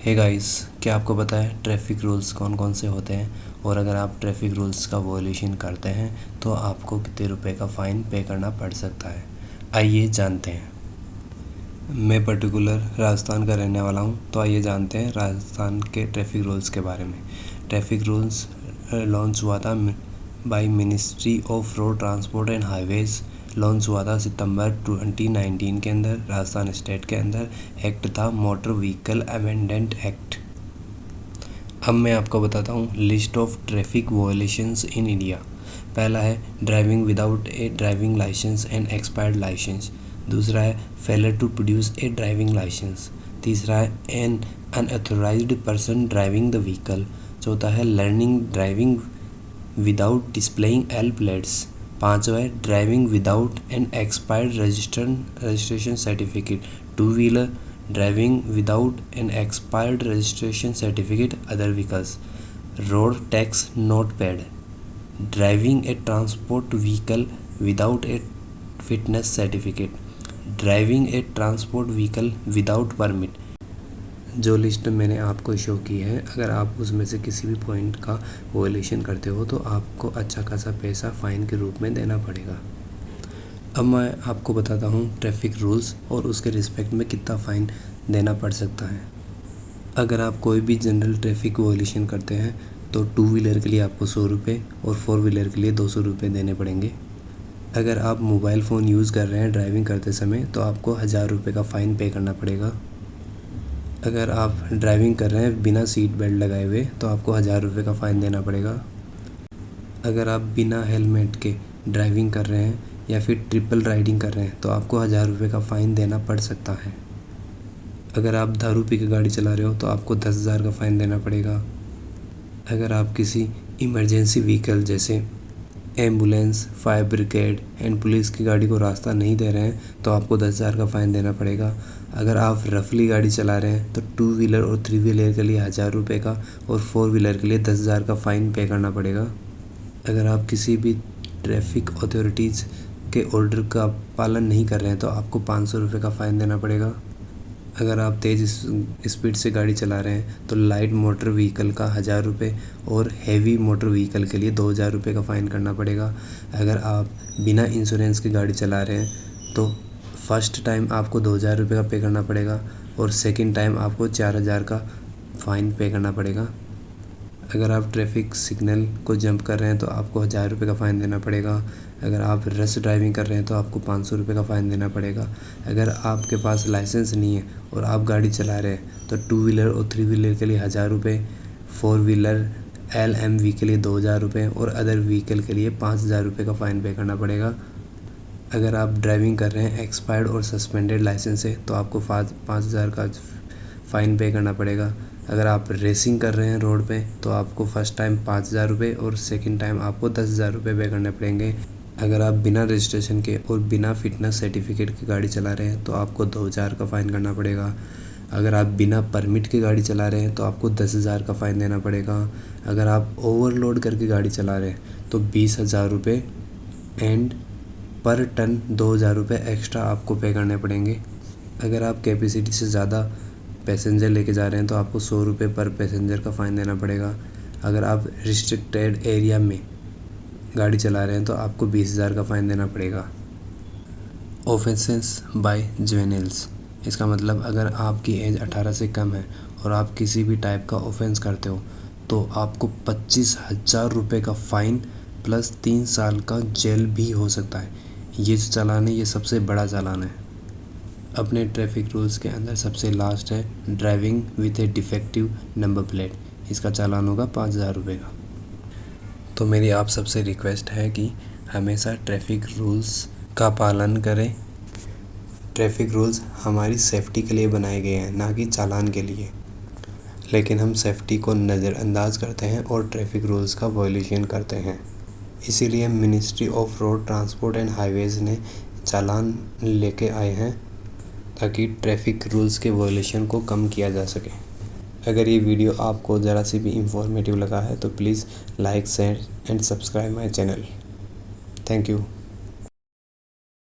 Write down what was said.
Hey guys, क्या आपको पता है ट्रैफिक रूल्स कौन कौन से होते हैं और अगर आप ट्रैफिक रूल्स का वॉयलेशन करते हैं तो आपको कितने रुपए का फ़ाइन पे करना पड़ सकता है। आइए जानते हैं। मैं पर्टिकुलर राजस्थान का रहने वाला हूं, तो आइए जानते हैं राजस्थान के ट्रैफिक रूल्स के बारे में। ट्रैफिक रूल्स लॉन्च हुआ था by ministry of road transport and highways. Launch हुआ था सितंबर 2019 के अंदर राजस्थान स्टेट के अंदर। एक्ट था मोटर व्हीकल अमेंडमेंट एक्ट। अब मैं आपको बताता हूँ list of traffic violations in India. पहला है driving without a driving licence and expired licence. दूसरा है failure to produce a driving licence. तीसरा है an unauthorised person driving the vehicle. चौथा है learning driving without displaying L plates. पाँचवा है driving without an expired registration certificate two wheeler, driving without an expired registration certificate other vehicles, road tax not paid, driving a transport vehicle without A fitness certificate, driving a transport vehicle without permit. जो list मैंने आपको show की है, अगर आप उसमें से किसी भी पॉइंट का वॉयलेशन करते हो तो आपको अच्छा खासा पैसा फ़ाइन के रूप में देना पड़ेगा। अब मैं आपको बताता हूँ ट्रैफिक रूल्स और उसके रिस्पेक्ट में कितना फ़ाइन देना पड़ सकता है। अगर आप कोई भी जनरल ट्रैफिक वॉयलेशन करते हैं तो 2 व्हीलर के लिए आपको 100 रुपये और 4 व्हीलर के लिए 200 रुपये देने पड़ेंगे। अगर आप मोबाइल फ़ोन यूज़ कर रहे हैं ड्राइविंग करते समय तो आपको 1000 रुपये का फ़ाइन पे करना पड़ेगा। अगर आप ड्राइविंग कर रहे हैं बिना सीट बेल्ट लगाए हुए तो आपको 1000 रुपये का फ़ाइन देना पड़ेगा। अगर आप बिना हेलमेट के ड्राइविंग कर रहे हैं या फिर ट्रिपल राइडिंग कर रहे हैं तो आपको 1000 रुपये का फ़ाइन देना पड़ सकता है। अगर आप दारू पी के गाड़ी चला रहे हो तो आपको 10,000 का फ़ाइन देना पड़ेगा। अगर आप किसी इमरजेंसी व्हीकल जैसे ambulance, fire brigade and police की गाड़ी को रास्ता नहीं दे रहे हैं तो आपको 10,000 का फ़ाइन देना पड़ेगा। अगर आप रफली गाड़ी चला रहे हैं तो 2 व्हीलर और 3 व्हीलर के लिए 1000 रुपये का और 4 व्हीलर के लिए 10,000 का फ़ाइन पे करना पड़ेगा। अगर आप किसी भी ट्रैफिक अथॉरिटीज़ के ऑर्डर का पालन नहीं कर रहे हैं तो आपको 500 रुपये का फ़ाइन देना पड़ेगा। अगर आप तेज़ स्पीड से गाड़ी चला रहे हैं तो लाइट मोटर व्हीकल का 1000 रुपये और हैवी मोटर व्हीकल के लिए 2000 रुपये का फ़ाइन करना पड़ेगा। अगर आप बिना इंश्योरेंस की गाड़ी चला रहे हैं तो फर्स्ट टाइम आपको 2000 रुपये का पे करना पड़ेगा और सेकंड टाइम आपको 4000 का फ़ाइन पे करना पड़ेगा। अगर आप ट्रैफिक सिग्नल को जंप कर रहे हैं तो आपको 1000 रुपये का फ़ाइन देना पड़ेगा। अगर आप रश ड्राइविंग कर रहे हैं तो आपको 500 रुपये का फ़ाइन देना पड़ेगा। अगर आपके पास लाइसेंस नहीं है और आप गाड़ी चला रहे हैं तो 2 व्हीलर और 3 व्हीलर के लिए 1000 रुपये, 4 व्हीलर LMV के लिए 2000 रुपये और अदर व्हीकल के लिए 5000 रुपये का फ़ाइन पे करना पड़ेगा। अगर आप ड्राइविंग कर रहे हैं एक्सपायर्ड और सस्पेंडेड लाइसेंस है तो आपको 5000 का फ़ाइन पे करना पड़ेगा। अगर आप रेसिंग कर रहे हैं रोड पे तो आपको फ़र्स्ट टाइम 5000 रुपये और सेकंड टाइम आपको 10,000 रुपये पे करने पड़ेंगे। अगर आप बिना रजिस्ट्रेशन के और बिना फिटनेस सर्टिफिकेट की गाड़ी चला रहे हैं तो आपको 2000 का फ़ाइन करना पड़ेगा। अगर आप बिना परमिट की गाड़ी चला रहे हैं तो आपको 10,000 का फ़ाइन देना पड़ेगा। अगर आप ओवरलोड करके गाड़ी चला रहे हैं तो 20,000 रुपये एंड पर टन 2000 रुपये एक्स्ट्रा आपको पे करने पड़ेंगे। अगर आप कैपेसिटी से ज़्यादा पैसेंजर लेके जा रहे हैं तो आपको 100 रुपये पर पैसेंजर का फ़ाइन देना पड़ेगा। अगर आप रिस्ट्रिक्टेड एरिया में गाड़ी चला रहे हैं तो आपको 20,000 का फ़ाइन देना पड़ेगा। ऑफेंसेस बाय जुवेनाइल्स, इसका मतलब अगर आपकी एज 18 से कम है और आप किसी भी टाइप का ऑफेंस करते हो तो आपको 25,000 रुपये का फ़ाइन प्लस 3 साल का जेल भी हो सकता है। ये जो चालान है ये सबसे बड़ा चालान है। अपने ट्रैफिक रूल्स के अंदर सबसे लास्ट है driving with A defective number plate. इसका चालान होगा 5,000 रुपये का। तो मेरी आप सबसे रिक्वेस्ट है कि हमेशा ट्रैफिक रूल्स का पालन करें। ट्रैफिक रूल्स हमारी सेफ्टी के लिए बनाए गए हैं, ना कि चालान के लिए, लेकिन हम सेफ्टी को नज़रअंदाज करते हैं और ट्रैफिक रूल्स का वॉयलेशन करते हैं। इसीलिए ministry of road transport and highways ने चालान लेके आए हैं ताकि ट्रैफिक रूल्स के वॉयलेशन को कम किया जा सके। अगर ये वीडियो आपको ज़रा सी भी इंफॉर्मेटिव लगा है तो please like, share and subscribe my channel. Thank you.